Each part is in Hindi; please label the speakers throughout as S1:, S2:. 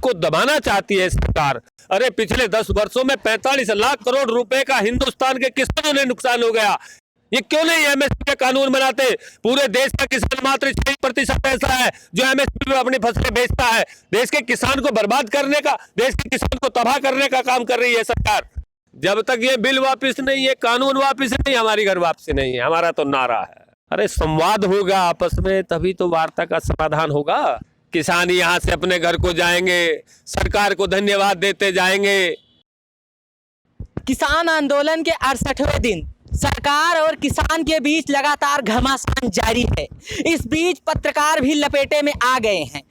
S1: को दबाना चाहती है सरकार। अरे पिछले 10 वर्षों में 45 लाख करोड़ रुपए का हिंदुस्तान के किसानों ने नुकसान हो गया। ये क्यों नहीं एमएसपी के कानून बनाते? पूरे देश का किसान मात्र 6% ऐसा है जो एमएसपी में अपनी फसलें बेचता है। देश के किसान को बर्बाद करने का, देश के किसान को तबाह करने का काम कर रही है सरकार। जब तक ये बिल वापस नहीं, ये कानून वापस नहीं, हमारी घर वापसी नहीं है, हमारा तो नारा है। अरे संवाद होगा आपस में, तभी तो वार्ता का समाधान होगा। किसान यहाँ से अपने घर को जाएंगे, सरकार को धन्यवाद देते जाएंगे।
S2: किसान आंदोलन के 68वें दिन सरकार और किसान के बीच लगातार घमासान जारी है। इस बीच पत्रकार भी लपेटे में आ गए हैं।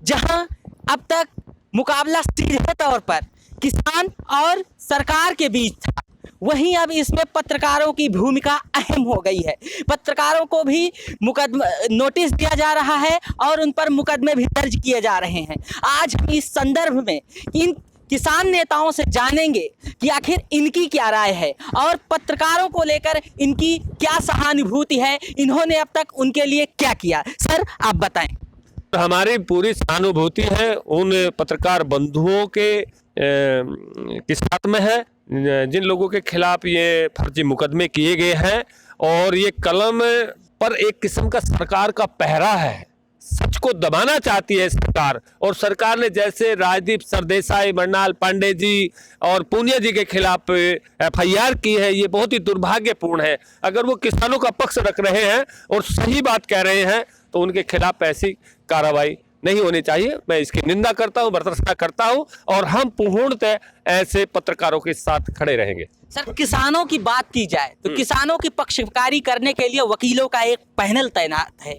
S2: जहां अब तक मुकाबला सीधे तौर पर किसान और सरकार के बीच था, वहीं अब इसमें पत्रकारों की भूमिका अहम हो गई है। पत्रकारों को भी नोटिस दिया जा रहा है और उन पर मुकदमे भी दर्ज किए जा रहे हैं। आज हम इस संदर्भ में इन किसान नेताओं से जानेंगे कि आखिर इनकी क्या राय है और पत्रकारों को लेकर इनकी क्या सहानुभूति है, इन्होंने अब तक उनके लिए क्या किया। सर आप बताएं।
S1: हमारी पूरी सहानुभूति है उन पत्रकार बंधुओं के साथ में है जिन लोगों के खिलाफ ये फर्जी मुकदमे किए गए हैं। और ये कलम पर एक किस्म का सरकार का पहरा है। सच को दबाना चाहती है सरकार, और सरकार ने जैसे राजदीप सरदेसाई, मरनाल पांडे जी और पूनिया जी के खिलाफ एफआईआर की है, ये बहुत ही दुर्भाग्यपूर्ण है। अगर वो किसानों का पक्ष रख रहे हैं और सही बात कह रहे हैं तो उनके खिलाफ ऐसी कार्रवाई नहीं होनी चाहिए। मैं इसकी निंदा करता हूं, भर्त्सना करता हूं, और हम पूर्णतः ऐसे पत्रकारों के साथ खड़े रहेंगे।
S2: सर किसानों की बात की जाए तो किसानों की पक्षकारी करने के लिए वकीलों का एक पैनल तैनात है।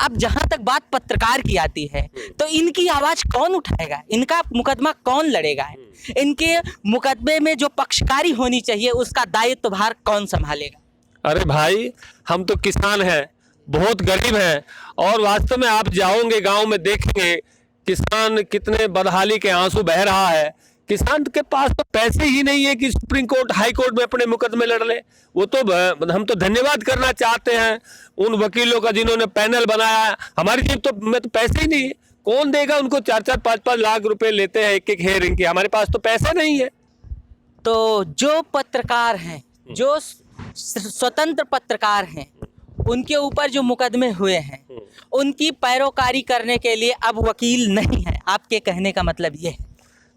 S2: अब जहां तक बात पत्रकार की आती है तो इनकी आवाज कौन उठाएगा, इनका मुकदमा कौन लड़ेगा, इनके मुकदमे में जो पक्षकारी होनी चाहिए उसका दायित्व भार कौन संभालेगा?
S1: अरे भाई, हम तो किसान हैं, बहुत गरीब हैं, और वास्तव में आप जाओगे गांव में देखेंगे किसान कितने बदहाली के आंसू बह रहा है। किसान के पास तो पैसे ही नहीं है कि सुप्रीम कोर्ट, हाई कोर्ट में अपने मुकदमे लड़ ले। वो तो हम तो धन्यवाद करना चाहते हैं उन वकीलों का जिन्होंने पैनल बनाया। हमारी जेब तो में तो पैसे ही नहीं है। कौन देगा उनको? 4-4, 5-5 लाख रुपए लेते हैं एक हेयरिंग के। हमारे पास तो पैसा नहीं है।
S2: तो जो पत्रकार हैं, जो स्वतंत्र पत्रकार हैं, उनके ऊपर जो मुकदमे हुए हैं उनकी पैरोकारी करने के लिए अब वकील नहीं है, आपके कहने का मतलब ये है?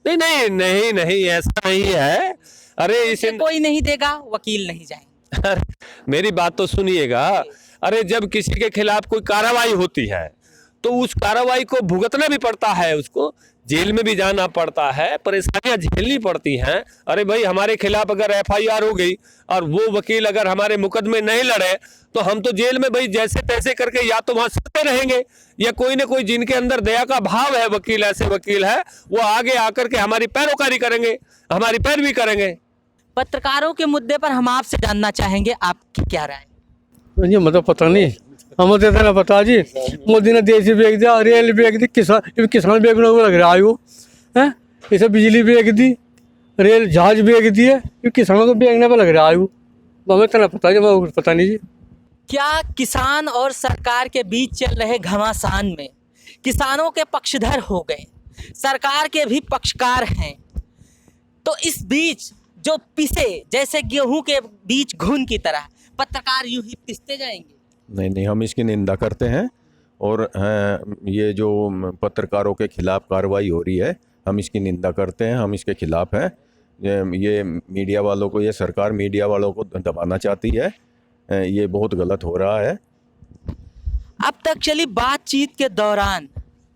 S1: नहीं नहीं नहीं नहीं, ऐसा नहीं है। अरे इसे
S2: कोई नहीं देगा, वकील नहीं जाएंगे।
S1: मेरी बात तो सुनिएगा। अरे जब किसी के खिलाफ कोई कार्रवाई होती है तो उस कार्रवाई को भुगतना भी पड़ता है, उसको जेल में भी जाना पड़ता है, परेशानियां झेलनी पड़ती हैं। अरे भाई, हमारे खिलाफ अगर एफआईआर हो गई और वो वकील अगर हमारे मुकदमे नहीं लड़े तो हम तो जेल में भाई जैसे तैसे करके या तो वहां सत्य रहेंगे, या कोई ना कोई जिनके अंदर दया का भाव है, वकील ऐसे वकील है, वो आगे आकर के हमारी पैरोकारी करेंगे, हमारी पैरवी करेंगे।
S2: पत्रकारों के मुद्दे पर हम आपसे जानना चाहेंगे, आपकी क्या राय?
S3: मुझे मतलब पता नहीं, हमें तो ना पता जी। मोदी ने देश बेच दिया, रेल बेच दी, किसान बेचने को लग रहा है वो है। इसे बिजली बेच दी, रेल जहाज बेच दिए, किसानों को बेचने पर लग रहा है वो। हमें तो ना पता जी, हमें पता नहीं जी।
S2: क्या किसान और सरकार के बीच चल रहे घमासान में किसानों के पक्षधर हो गए, सरकार के भी पक्षकार हैं, तो इस बीच जो पिसे जैसे गेहूं के बीच घुन की तरह पत्रकार यूं ही पिसते जाएंगे?
S4: नहीं नहीं, हम इसकी निंदा करते हैं। और ये जो पत्रकारों के खिलाफ कार्रवाई हो रही है, हम इसकी निंदा करते हैं, हम इसके खिलाफ हैं। ये मीडिया वालों को, ये सरकार मीडिया वालों को दबाना चाहती है, ये बहुत गलत हो रहा है।
S2: अब तक चली बातचीत के दौरान,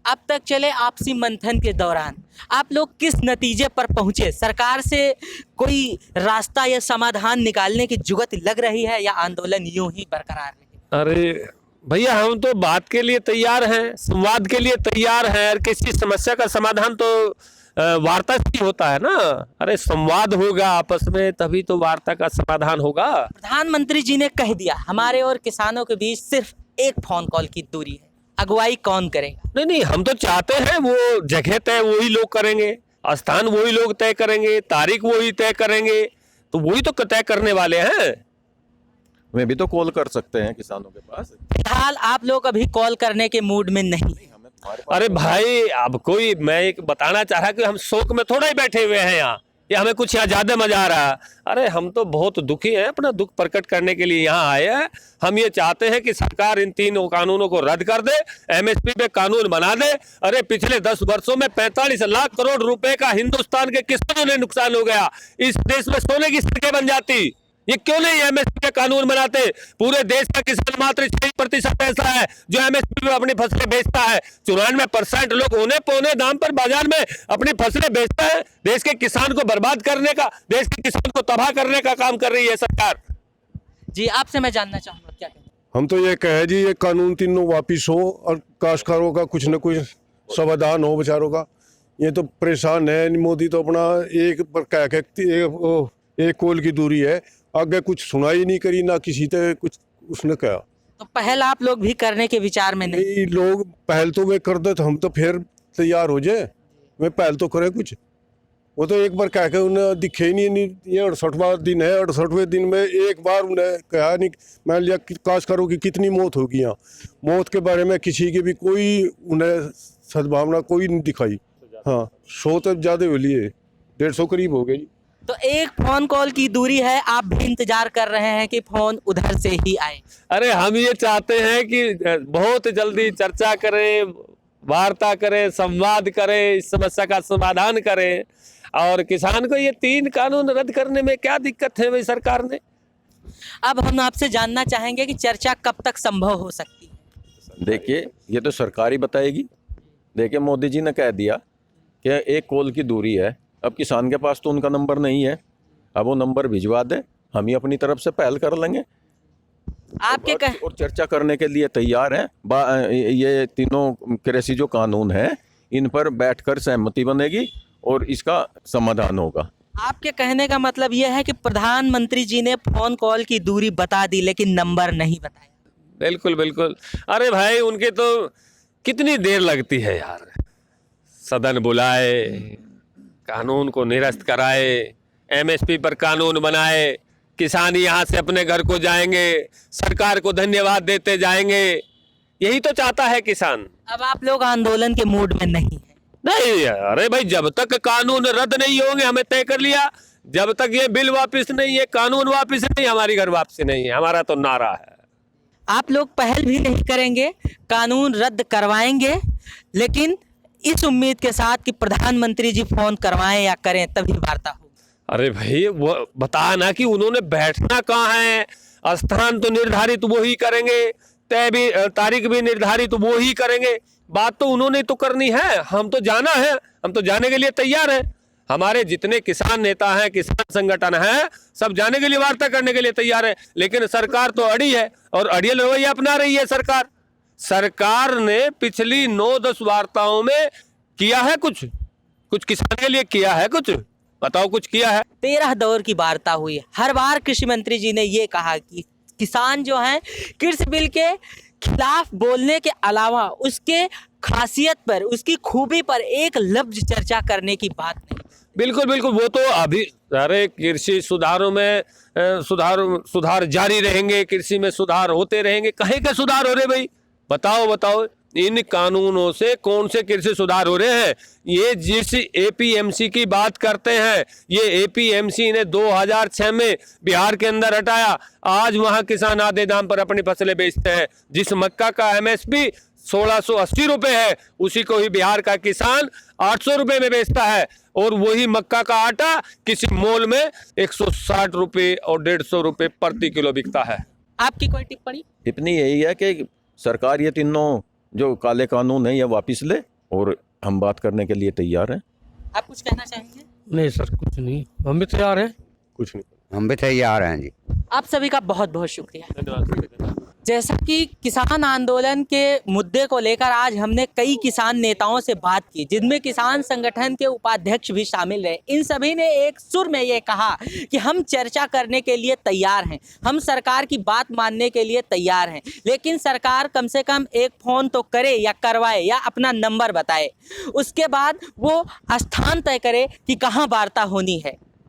S2: अब तक चले आपसी मंथन के दौरान आप लोग किस नतीजे पर पहुंचे? सरकार से कोई रास्ता या समाधान निकालने की जुगत लग रही है या आंदोलन यूं ही बरकरार है?
S1: अरे भैया, हम तो बात के लिए तैयार हैं, संवाद के लिए तैयार हैं। और किसी समस्या का समाधान तो वार्ता से ही होता है ना। अरे संवाद होगा आपस में, तभी तो वार्ता का समाधान होगा।
S2: प्रधानमंत्री जी ने कह दिया हमारे और किसानों के बीच सिर्फ एक फोन कॉल की दूरी है, अगुवाई कौन करेगा?
S1: नहीं नहीं, हम तो चाहते हैं वो जगह तय वही लोग करेंगे, स्थान वही लोग तय करेंगे, तारीख वही तय करेंगे, तो वही तो तय करने वाले हैं।
S4: वे भी तो कॉल कर सकते हैं किसानों के पास।
S2: फिलहाल आप लोग अभी कॉल करने के मूड में नहीं।
S4: हमें
S1: अरे भाई, अब कोई, मैं एक बताना चाह रहा कि हम शोक में थोड़ा ही बैठे हुए हैं यहाँ, या हमें कुछ यहाँ ज्यादा मजा आ रहा है। अरे हम तो बहुत दुखी हैं, अपना दुख प्रकट करने के लिए यहाँ आए हैं। हम ये चाहते हैं कि सरकार इन तीनों कानूनों को रद्द कर दे, एमएसपी पे कानून बना दे। अरे पिछले 10 वर्षों में 45 लाख करोड़ रुपए का हिंदुस्तान के किसानों ने नुकसान हो गया। इस देश में सोने की सड़कें बन जाती, ये क्यों नहीं एमएसपी का कानून बनाते? पूरे देश का किसान मात्र 6% ऐसा है जो एमएसपी पे अपनी फसलें बेचता है। 94% लोग औने पौने दाम पर बाजार में अपनी फसलें बेचता है। देश के किसान को बर्बाद करने का, देश के किसान को तबाह करने का काम कर रही है सरकार।
S2: जी, आपसे मैं जानना चाहूंगा क्या कहें।
S5: हम तो ये कहे जी, ये कानून तीनों वापिस हो और काश्तकारों का कुछ न कुछ समाधान हो बेचारों का। ये तो परेशान है। मोदी तो अपना एक पर कह के एक कोल की दूरी है, आगे कुछ सुनाई नहीं करी, ना किसी से कुछ उसने कहा।
S2: तो पहल आप लोग भी करने के विचार में नहीं?
S5: नहीं, लोग पहल तो वे कर दे तो हम तो फिर तैयार हो जाए। वे पहल तो करे कुछ। वो तो एक बार कह के उन्हें दिखे ही नहीं। ये 68वां दिन है, 68वें दिन में एक बार उन्हें कहा नहीं। मान लिया काश्तकारों की कितनी मौत होगी यहाँ, मौत के बारे में किसी की भी कोई उन्हें सद्भावना कोई नहीं दिखाई। हाँ, 100 तो ज़्यादा हो लिए, 150 करीब हो गई।
S2: तो एक फोन कॉल की दूरी है, आप भी इंतजार कर रहे हैं कि फोन उधर से ही आए।
S1: अरे हम ये चाहते हैं कि बहुत जल्दी चर्चा करें, वार्ता करें, संवाद करें, इस समस्या का समाधान करें। और किसान को ये 3 कानून रद्द करने में क्या दिक्कत है भाई सरकार ने?
S2: अब हम आपसे जानना चाहेंगे कि चर्चा कब तक संभव हो सकती है?
S4: देखिए, ये तो सरकार ही बताएगी। देखिए, मोदी जी ने कह दिया कि एक कॉल की दूरी है। अब किसान के पास तो उनका नंबर नहीं है, अब वो नंबर भिजवा दे, हम ही अपनी तरफ से पहल कर लेंगे।
S2: आपके
S4: और चर्चा करने के लिए तैयार हैं। ये तीनों कृषि जो कानून हैं, इन पर बैठकर सहमति बनेगी और इसका समाधान होगा।
S2: आपके कहने का मतलब यह है कि प्रधानमंत्री जी ने फोन कॉल की दूरी बता दी लेकिन नंबर नहीं बताया।
S1: बिल्कुल बिल्कुल। अरे भाई, उनके तो कितनी देर लगती है यार। सदन बुलाए, कानून को निरस्त कराए, एमएसपी पर कानून बनाए, किसान यहाँ से अपने घर को जाएंगे, सरकार को धन्यवाद देते जाएंगे। यही तो चाहता है किसान।
S2: अब आप लोग आंदोलन के मूड में नहीं है?
S1: नहीं, अरे भाई, जब तक कानून रद्द नहीं होंगे, हमें तय कर लिया, जब तक ये बिल वापस नहीं है, कानून वापस नहीं, हमारी घर वापसी नहीं है, हमारा तो नारा है।
S2: आप लोग पहल भी नहीं करेंगे, कानून रद्द करवाएंगे, लेकिन इस उम्मीद के साथ कि प्रधानमंत्री जी फोन करवाएं या करें तभी वार्ता हो।
S1: अरे भाई, वो बता ना कि उन्होंने बैठना कहाँ है, स्थान तो निर्धारित वो ही करेंगे, तय भी, तारीख भी निर्धारित वो ही करेंगे। बात तो उन्होंने तो करनी है, हम तो जाना है, हम तो जाने के लिए तैयार हैं। हमारे जितने किसान नेता हैं, किसान संगठन हैं, सब जाने के लिए, वार्ता करने के लिए तैयार है। लेकिन सरकार तो अड़ी है और अड़ियल रवैया अपना रही है सरकार। सरकार ने पिछली 9-10 वार्ताओं में किया है कुछ किसान के लिए किया है कुछ? बताओ, कुछ किया है?
S2: 13 दौर की वार्ता हुई। हर बार कृषि मंत्री जी ने ये कहा कि किसान जो हैं कृषि बिल के खिलाफ बोलने के अलावा उसके खासियत पर, उसकी खूबी पर एक लफ्ज चर्चा करने की बात नहीं।
S1: बिल्कुल बिल्कुल। वो तो अभी, अरे कृषि सुधारों में सुधार जारी रहेंगे, कृषि में सुधार होते रहेंगे। कहीं के सुधार हो रहे भाई? बताओ, इन कानूनों से कौन से कृषि सुधार हो रहे हैं? ये जिस एपीएमसी की बात करते हैं, ये एपीएमसी ने 2006 में बिहार के अंदर हटाया। आज वहां किसान आधे दाम पर अपनी फसलें बेचते हैं। जिस मक्का का एमएसपी 1680 रुपए है, उसी को ही बिहार का किसान 800 रुपए में बेचता है। और वही मक्का का आटा किसी मॉल में 160 रुपए और 150 रुपए प्रति किलो बिकता है।
S2: आपकी कोई टिप्पणी?
S4: टिप्पणी यही है कि सरकार ये तीनों जो काले कानून है ये वापस ले, और हम बात करने के लिए तैयार हैं।
S2: आप कुछ कहना चाहेंगे?
S3: नहीं सर, कुछ नहीं, हम भी तैयार हैं।
S5: कुछ नहीं,
S6: हम भी तैयार हैं जी।
S2: आप सभी का बहुत बहुत शुक्रिया।
S1: धन्यवाद।
S2: जैसा कि किसान आंदोलन के मुद्दे को लेकर आज हमने कई किसान नेताओं से बात की, जिनमें किसान संगठन के उपाध्यक्ष भी शामिल रहे। इन सभी ने एक सुर में ये कहा कि हम चर्चा करने के लिए तैयार हैं, हम सरकार की बात मानने के लिए तैयार हैं, लेकिन सरकार कम से कम एक फ़ोन तो करे या करवाए या अपना नंबर बताए। उसके बाद वो स्थान तय करे कि कहाँ वार्ता होनी है।